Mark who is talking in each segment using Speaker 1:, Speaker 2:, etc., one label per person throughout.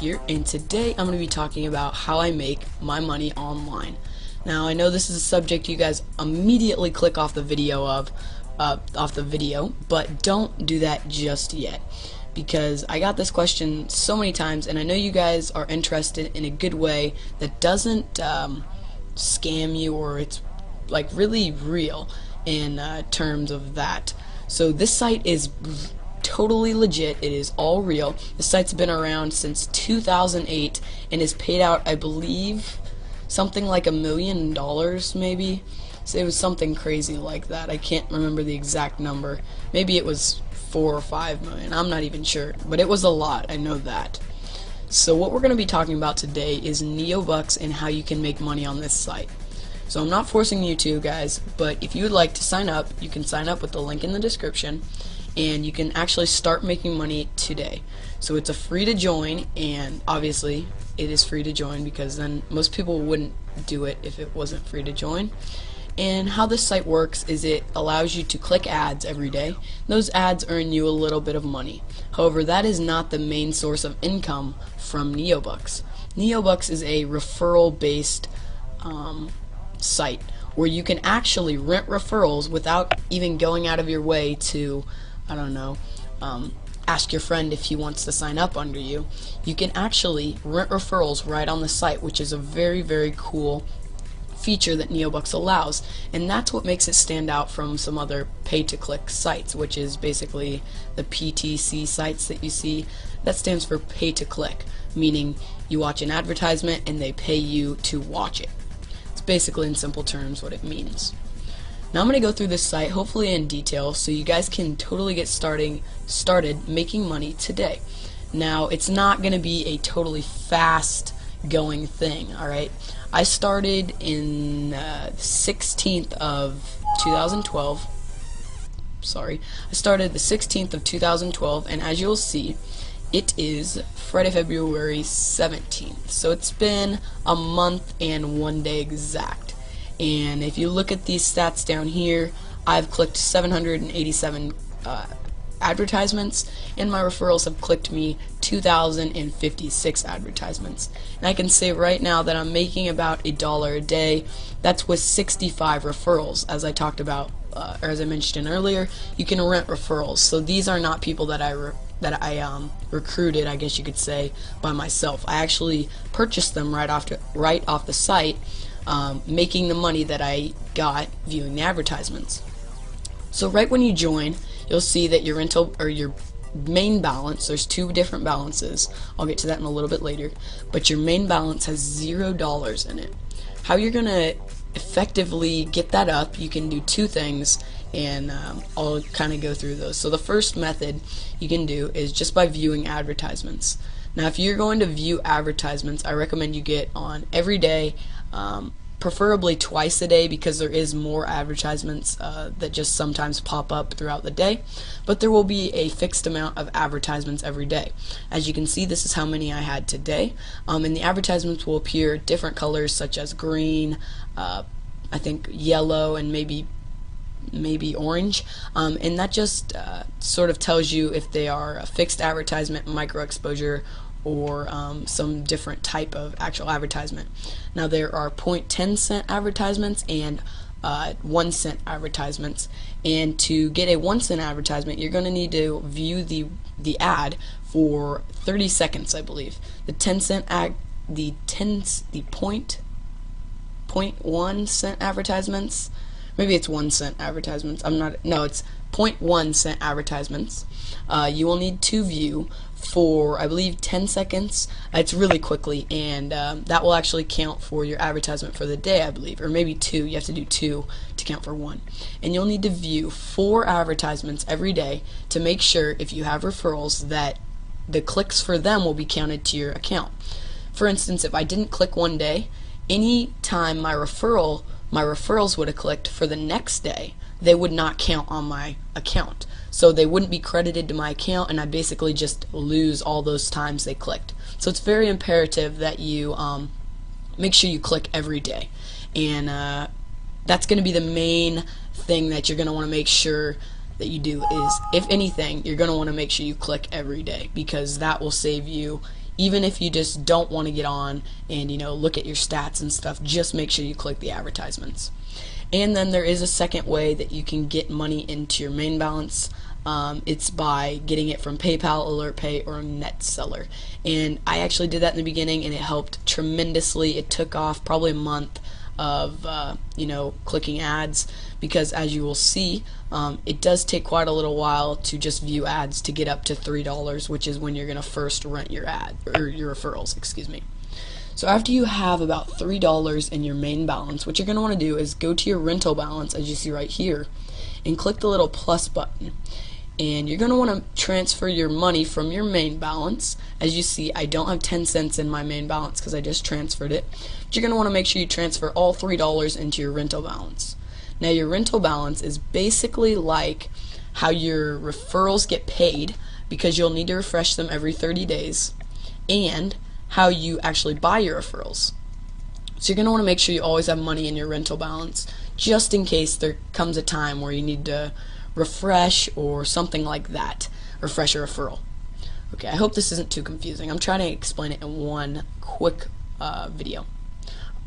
Speaker 1: Here, and today I'm going to be talking about how I make my money online. Now, I know this is a subject you guys immediately click off the video but don't do that just yet, because I got this question so many times, and I know you guys are interested in a good way that doesn't scam you, or it's like really real in terms of that. So this site is totally legit. It is all real. The site's been around since 2008 and has paid out, I believe, something like $1 million, maybe. So it was something crazy like that. I can't remember the exact number. Maybe it was 4 or 5 million. I'm not even sure, but it was a lot. I know that. So what we're going to be talking about today is Neobux and how you can make money on this site. So I'm not forcing you to, guys, but if you would like to sign up, you can sign up with the link in the description, and you can actually start making money today. So it's a free to join, and obviously it is free to join because then most people wouldn't do it if it wasn't free to join. And how this site works is it allows you to click ads every day. Those ads earn you a little bit of money. However, that is not the main source of income from Neobux. Neobux is a referral based site where you can actually rent referrals without even going out of your way to, I don't know, ask your friend if he wants to sign up under you. You can actually rent referrals right on the site, which is a very, very cool feature that Neobux allows, and that's what makes it stand out from some other pay-to-click sites, which is basically the PTC sites that you see. That stands for pay-to-click, meaning you watch an advertisement and they pay you to watch it. It's basically, in simple terms, what it means. Now I'm going to go through this site, hopefully in detail, so you guys can totally get started making money today. Now, it's not going to be a totally fast going thing, alright? I started in 16th of 2012. Sorry. I started the 16th of 2012, and as you'll see, it is Friday, February 17th. So it's been a month and 1 day exact. And if you look at these stats down here, I've clicked 787 advertisements, and my referrals have clicked me 2,056 advertisements. And I can say right now that I'm making about $1 a day. That's with 65 referrals, as I talked about, or as I mentioned earlier. You can rent referrals, so these are not people that I recruited, I guess you could say, by myself. I actually purchased them right off the site, making the money that I got viewing the advertisements. So right when you join, you'll see that your rental or your main balance, there's two different balances. I'll get to that in a little bit later, but your main balance has $0 in it. How you're gonna effectively get that up, you can do two things, and I'll kind of go through those. So the first method you can do is just by viewing advertisements. Now, if you're going to view advertisements, I recommend you get on every day, preferably twice a day, because there is more advertisements that just sometimes pop up throughout the day, but there will be a fixed amount of advertisements every day. As you can see, this is how many I had today, and the advertisements will appear different colors such as green, I think yellow, and maybe orange, and that just sort of tells you if they are a fixed advertisement, micro exposure, or some different type of actual advertisement. Now, there are 0.10 cent advertisements and 1 cent advertisements, and to get a 1 cent advertisement, you're going to need to view the ad for 30 seconds, I believe. The 10 cent the 0.1 cent advertisements, maybe it's 1 cent advertisements, it's 0.1 cent advertisements, you will need to view for, I believe, 10 seconds. It's really quickly, and that will actually count for your advertisement for the day, I believe, or maybe 2. You have to do 2 to count for 1. And you'll need to view 4 advertisements every day to make sure, if you have referrals, that the clicks for them will be counted to your account. For instance, if I didn't click one day, any time my referrals would have clicked for the next day, they would not count on my account. So they wouldn't be credited to my account, and I basically just lose all those times they clicked. So it's very imperative that you make sure you click every day. And that's going to be the main thing that you're going to want to make sure that you do is, if anything, you're going to want to make sure you click every day, because that will save you. Even if you just don't want to get on and look at your stats and stuff, just make sure you click the advertisements. And then there is a second way that you can get money into your main balance. It's by getting it from PayPal, AlertPay, or NetSeller. And I actually did that in the beginning, and it helped tremendously. It took off probably a month of clicking ads, because as you will see, it does take quite a little while to just view ads to get up to $3, which is when you're going to first rent your ad, or your referrals, excuse me. So after you have about $3 in your main balance, what you're going to want to do is go to your rental balance, as you see right here, and click the little plus button. And you're going to want to transfer your money from your main balance. As you see, I don't have 10 cents in my main balance because I just transferred it. But you're going to want to make sure you transfer all $3 into your rental balance. Now, your rental balance is basically like how your referrals get paid, because you'll need to refresh them every 30 days, and how you actually buy your referrals. So you're going to want to make sure you always have money in your rental balance, just in case there comes a time where you need to refresh or something like that. Refresh a referral. Okay, I hope this isn't too confusing. I'm trying to explain it in one quick video.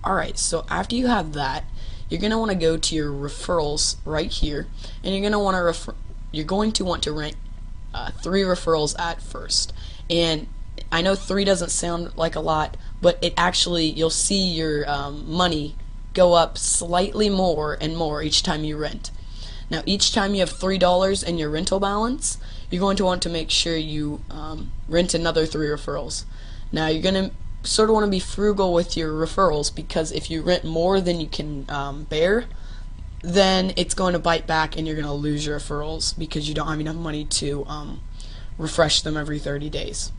Speaker 1: Alright, so after you have that, you're going to want to go to your referrals right here, and you're going to want to rent 3 referrals at first. And I know 3 doesn't sound like a lot, but it actually, you'll see your money go up slightly more and more each time you rent. Now, each time you have $3 in your rental balance, you're going to want to make sure you rent another 3 referrals. Now, you're going to sort of want to be frugal with your referrals, because if you rent more than you can bear, then it's going to bite back and you're going to lose your referrals because you don't have enough money to refresh them every 30 days.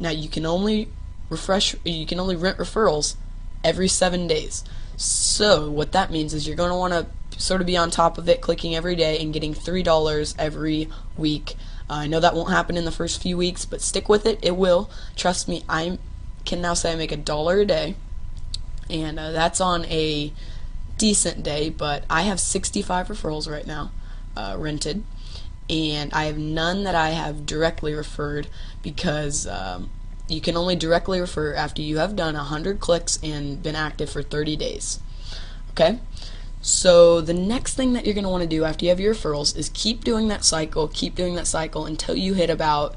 Speaker 1: Now, you can only rent referrals every 7 days. So what that means is you're going to want to sort of be on top of it, clicking every day and getting $3 every week. I know that won't happen in the first few weeks, but stick with it. It will. Trust me, I can now say I make $1 a day, and that's on a decent day, but I have 65 referrals right now rented, and I have none that I have directly referred, because you can only directly refer after you have done 100 clicks and been active for 30 days. Okay? So the next thing that you're going to want to do after you have your referrals is keep doing that cycle until you hit about,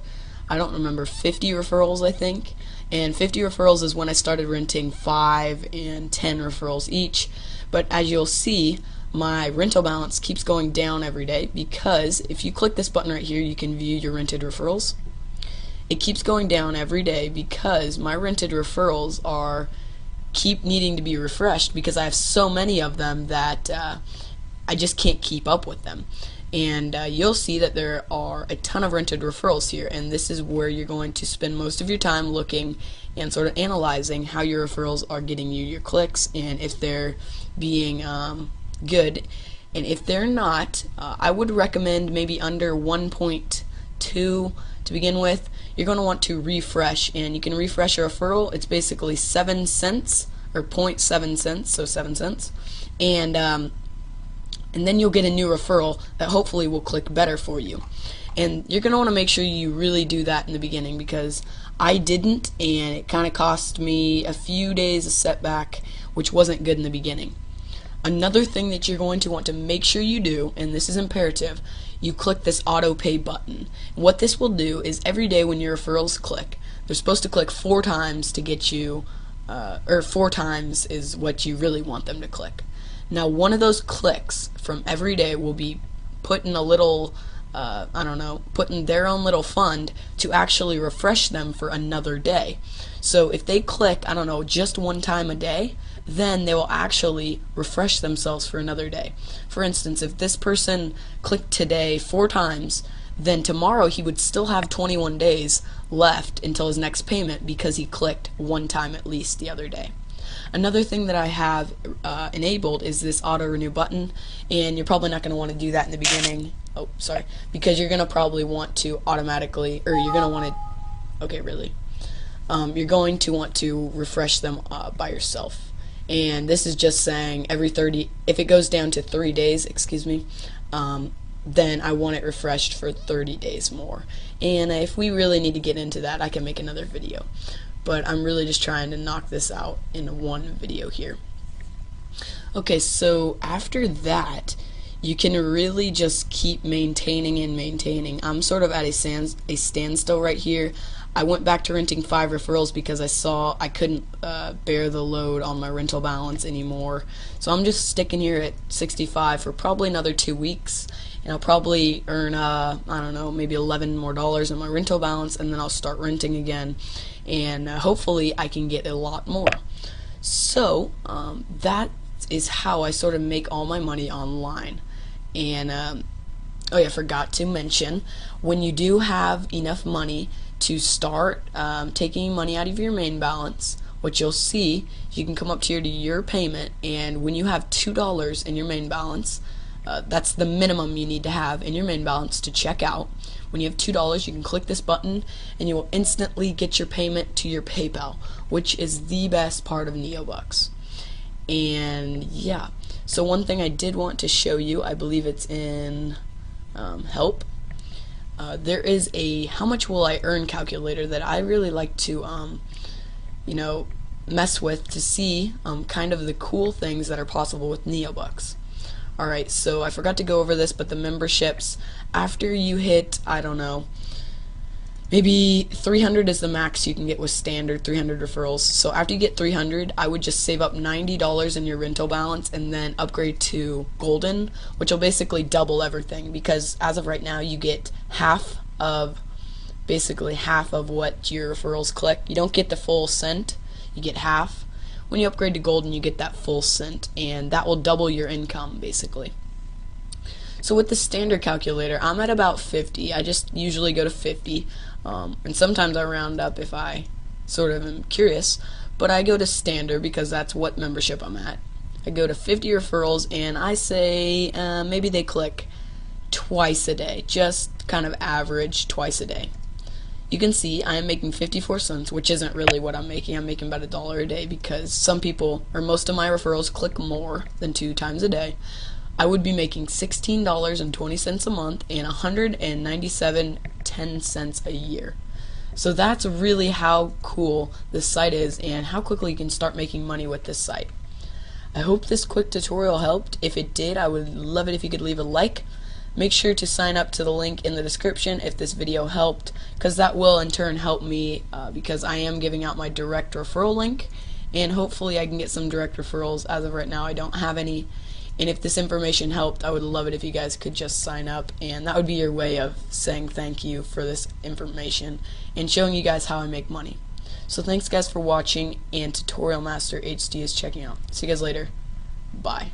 Speaker 1: I don't remember, 50 referrals, I think. And 50 referrals is when I started renting 5 and 10 referrals each. But as you'll see, my rental balance keeps going down every day, because if you click this button right here, you can view your rented referrals. It keeps going down every day because my rented referrals keep needing to be refreshed, because I have so many of them that I just can't keep up with them. And you'll see that there are a ton of rented referrals here, and this is where you're going to spend most of your time looking and sort of analyzing how your referrals are getting you your clicks, and if they're being good. And if they're not, I would recommend maybe under 1.2 to begin with. You're going to want to refresh, and you can refresh a referral. It's basically 7 cents, or 0.7 cents, so 7 cents. And then you'll get a new referral that hopefully will click better for you. And you're going to want to make sure you really do that in the beginning, because I didn't, and it kind of cost me a few days of setback, which wasn't good in the beginning. Another thing that you're going to want to make sure you do, and this is imperative, you click this auto pay button. And what this will do is every day when your referrals click, they're supposed to click 4 times to get you, or 4 times is what you really want them to click. Now, one of those clicks from every day will be put in a little, put in their own little fund to actually refresh them for another day. So if they click, just 1 time a day, then they will actually refresh themselves for another day. For instance, if this person clicked today 4 times, then tomorrow he would still have 21 days left until his next payment, because he clicked 1 time at least the other day. Another thing that I have enabled is this auto renew button, and you're probably not going to want to do that in the beginning. Oh, sorry, because you're going to probably want to automatically, or you're going to want to, okay, really, you're going to want to refresh them by yourself. And this is just saying every 30, if it goes down to 3 days, excuse me, then I want it refreshed for 30 days more. And if we really need to get into that, I can make another video. But I'm really just trying to knock this out in one video here. Okay, so after that, you can really just keep maintaining and maintaining. I'm sort of at a standstill right here. I went back to renting 5 referrals because I saw I couldn't bear the load on my rental balance anymore. So I'm just sticking here at 65 for probably another 2 weeks, and I'll probably earn I don't know, maybe $11 more in my rental balance, and then I'll start renting again, and hopefully I can get a lot more. So that is how I sort of make all my money online. And oh yeah, I forgot to mention, when you do have enough money to start taking money out of your main balance, what you'll see, you can come up here to your payment, and when you have $2 in your main balance, that's the minimum you need to have in your main balance to check out. When you have $2, you can click this button and you will instantly get your payment to your PayPal, which is the best part of Neobux. And yeah, so one thing I did want to show you, I believe it's in help. There is a how much will I earn calculator that I really like to you know, mess with to see kind of the cool things that are possible with Neobux. Alright, so I forgot to go over this, but the memberships, after you hit, I don't know, maybe 300 is the max you can get with standard 300 referrals. So after you get 300, I would just save up $90 in your rental balance and then upgrade to golden, which will basically double everything, because as of right now you get basically half of what your referrals click. You don't get the full cent, you get half. When you upgrade to golden, you get that full cent, and that will double your income basically. So with the standard calculator, I'm at about 50. I just usually go to 50, and sometimes I round up if I sort of am curious, but I go to standard because that's what membership I'm at. I go to 50 referrals, and I say maybe they click twice a day, just kind of average twice a day. You can see I am making 54 cents, which isn't really what I'm making. I'm making about $1 a day because some people, or most of my referrals, click more than 2 times a day. I would be making $16.20 a month and $197.10 a year. So that's really how cool this site is and how quickly you can start making money with this site. I hope this quick tutorial helped. If it did, I would love it if you could leave a like. Make sure to sign up to the link in the description if this video helped, because that will in turn help me because I am giving out my direct referral link, and hopefully I can get some direct referrals. As of right now, I don't have any, and if this information helped, I would love it if you guys could just sign up, and that would be your way of saying thank you for this information and showing you guys how I make money. So thanks guys for watching, and Tutorial Master HD is checking out. See you guys later. Bye.